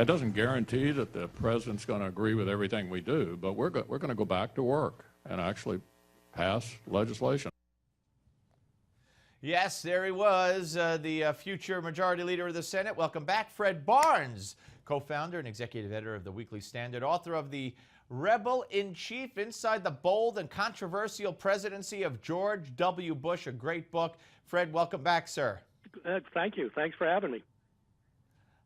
It doesn't guarantee that the president's going to agree with everything we do, but we're going to go back to work and actually pass legislation. Yes, there he was, the future Majority Leader of the Senate. Welcome back, Fred Barnes, co-founder and executive editor of the Weekly Standard, author of the Rebel-in-Chief, Inside the Bold and Controversial Presidency of George W. Bush, a great book. Fred, welcome back, sir. Thank you. Thanks for having me.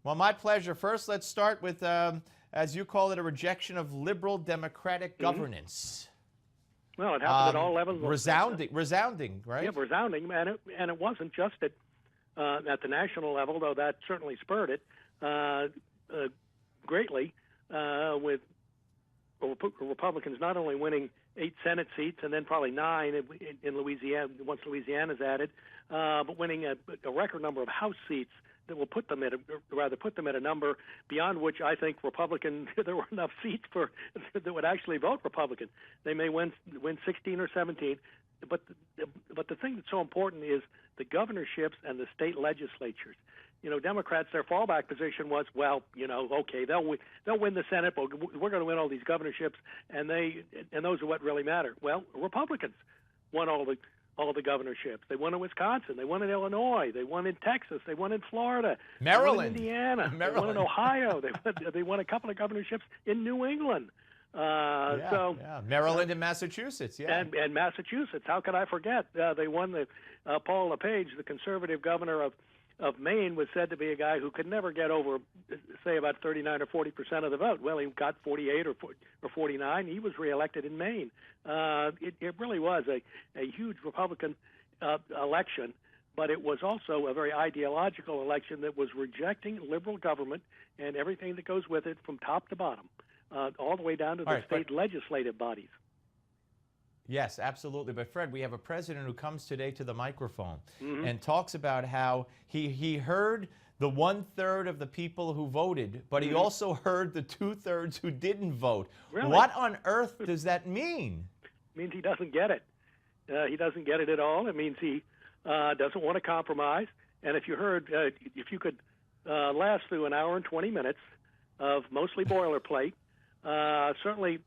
Well, my pleasure. First, let's start with, as you call it, a rejection of liberal democratic governance. Well, it happened at all levels. Resounding, right? Yeah, resounding, and it wasn't just at the national level, though that certainly spurred it greatly, with Republicans not only winning 8 Senate seats and then probably 9 in Louisiana once Louisiana's added, but winning a record number of House seats that will put them at a number beyond which I think there were enough seats that would actually vote Republican. They may win 16 or 17, but the thing that's so important is the governorships and the state legislatures. You know, Democrats, their fallback position was, well, you know, okay, they'll win the Senate, but we're going to win all these governorships, and those are what really matter. Well, Republicans won all the governorships. They won in Wisconsin. They won in Illinois. They won in Texas. They won in Florida. Maryland. They won in Indiana. Maryland. They won in Ohio. They won a couple of governorships in New England. Maryland and Massachusetts, and Massachusetts. How could I forget? They won Paul LePage, the conservative governor of Maine, was said to be a guy who could never get over, say, about 39 or 40% of the vote. Well, he got 48 or 49. He was reelected in Maine. It really was a huge Republican election, but it was also a very ideological election that was rejecting liberal government and everything that goes with it from top to bottom, all the way down to the state legislative bodies. Yes, absolutely. But Fred, we have a president who comes today to the microphone and talks about how he heard the 1/3 of the people who voted, but he also heard the 2/3 who didn't vote. Really? What on earth does that mean? It means he doesn't get it. He doesn't get it at all. It means he doesn't want to compromise. And if you could last through an hour and 20 minutes of mostly boilerplate, certainly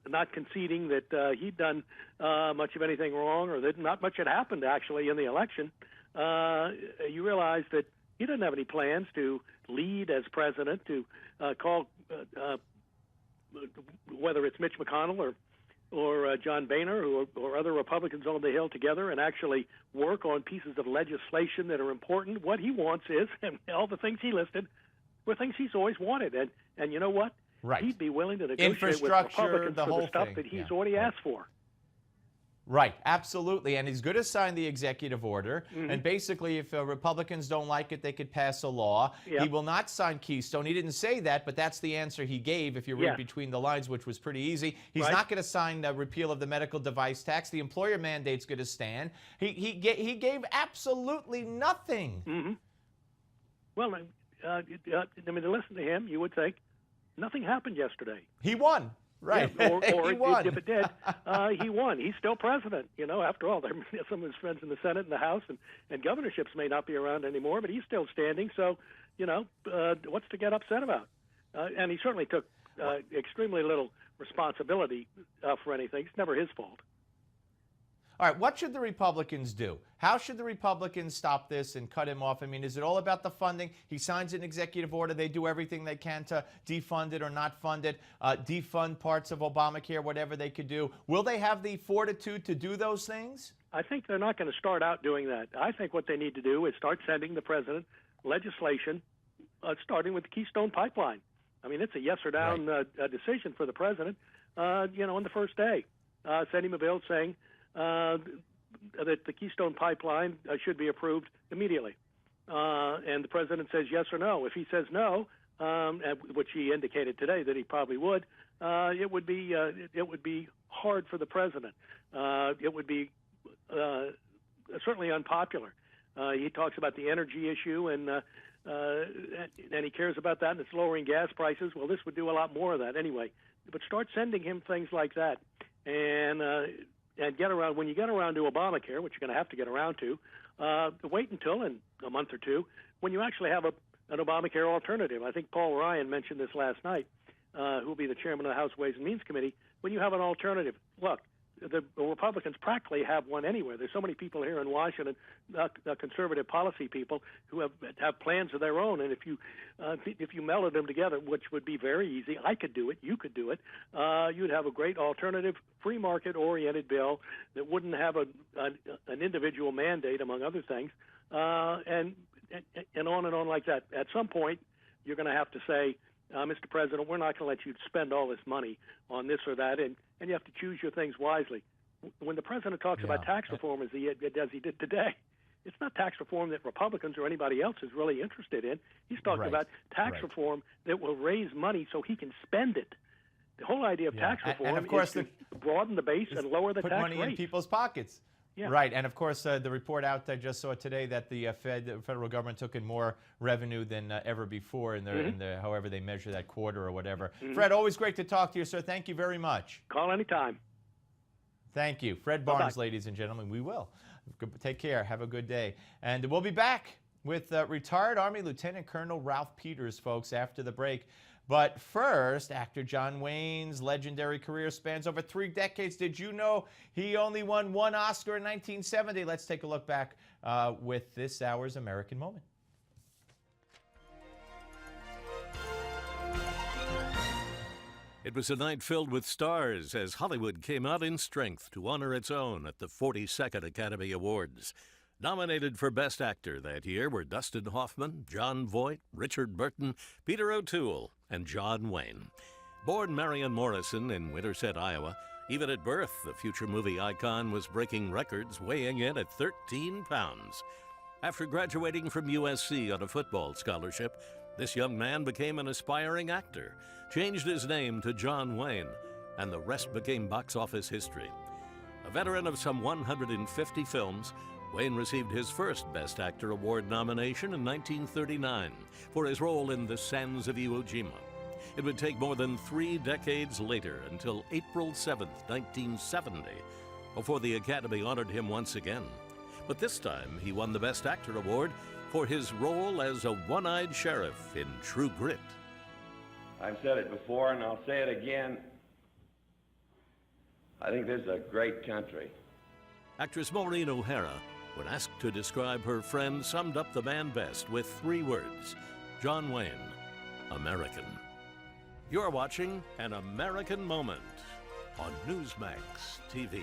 not conceding that he'd done much of anything wrong, or that not much had happened actually in the election, you realize that he doesn't have any plans to lead as president, to call whether it's Mitch McConnell or John Boehner or other Republicans on the Hill together and actually work on pieces of legislation that are important. What he wants is, and all the things he listed were things he's always wanted. And you know what? Right. He'd be willing to negotiate with Republicans for the stuff that he's already asked for. Right, absolutely. And he's going to sign the executive order. And basically, if Republicans don't like it, they could pass a law. He will not sign Keystone. He didn't say that, but that's the answer he gave if you read between the lines, which was pretty easy. He's not going to sign the repeal of the medical device tax. The employer mandate's going to stand. He gave absolutely nothing. Well, I mean, to listen to him, you would think nothing happened yesterday. He won. Right. Yeah, or he won. If it did, he won. He's still president. You know, after all, some of his friends in the Senate and the House and governorships may not be around anymore, but he's still standing. So, you know, what's to get upset about? And he certainly took extremely little responsibility for anything. It's never his fault. All right, what should the Republicans do? How should the Republicans stop this and cut him off? I mean, is it all about the funding? He signs an executive order. They do everything they can to defund it or not fund it, defund parts of Obamacare, whatever they could do. Will they have the fortitude to do those things? I think they're not going to start out doing that. I think what they need to do is start sending the president legislation, starting with the Keystone Pipeline. I mean, it's a yes or down decision for the president, you know, on the first day. Send him a bill saying that the Keystone Pipeline should be approved immediately. And the president says yes or no. If he says no, which he indicated today that he probably would, it would be hard for the president. It would be certainly unpopular. He talks about the energy issue and he cares about that, and it's lowering gas prices. Well, this would do a lot more of that anyway. But start sending him things like that, and get around. When you get around to Obamacare, which you're going to have to get around to, wait until in a month or two when you actually have an Obamacare alternative. I think Paul Ryan mentioned this last night, who will be the chairman of the House Ways and Means Committee. When you have an alternative, look, the Republicans practically have one anywhere. There's so many people here in Washington, conservative policy people, who have plans of their own. And if you melded them together, which would be very easy, I could do it, you could do it, you'd have a great alternative, free market-oriented bill that wouldn't have an individual mandate, among other things, and on like that. At some point, you're going to have to say, Mr. President, we're not going to let you spend all this money on this or that, and you have to choose your things wisely. When the president talks about tax reform as he did today, it's not tax reform that Republicans or anybody else is really interested in. He's talking about tax reform that will raise money so he can spend it. The whole idea of tax reform and of course is to broaden the base and lower the put tax money rate. in people's pockets. Yeah. Right, and of course, the report out I just saw today that the federal government took in more revenue than ever before in their however they measure that quarter or whatever. Fred, always great to talk to you, sir. Thank you very much. Call anytime. Thank you. Fred Barnes, ladies and gentlemen. We will. Take care. Have a good day. And we'll be back with retired Army Lieutenant Colonel Ralph Peters, folks, after the break. But first, actor John Wayne's legendary career spans over 3 decades. Did you know he only won 1 Oscar in 1970? Let's take a look back with this hour's American Moment. It was a night filled with stars as Hollywood came out in strength to honor its own at the 42nd Academy Awards. Nominated for Best Actor that year were Dustin Hoffman, Jon Voight, Richard Burton, Peter O'Toole, and John Wayne. Born Marion Morrison in Winterset, Iowa, even at birth, the future movie icon was breaking records, weighing in at 13 pounds. After graduating from USC on a football scholarship, this young man became an aspiring actor, changed his name to John Wayne, and the rest became box office history. A veteran of some 150 films, Wayne received his first Best Actor Award nomination in 1939 for his role in The Sands of Iwo Jima. It would take more than 3 decades later, until April 7, 1970, before the Academy honored him once again. But this time, he won the Best Actor Award for his role as a one-eyed sheriff in True Grit. I've said it before, and I'll say it again. I think this is a great country. Actress Maureen O'Hara, when asked to describe her friend, summed up the man best with 3 words: John Wayne, American. You're watching An American Moment on Newsmax TV.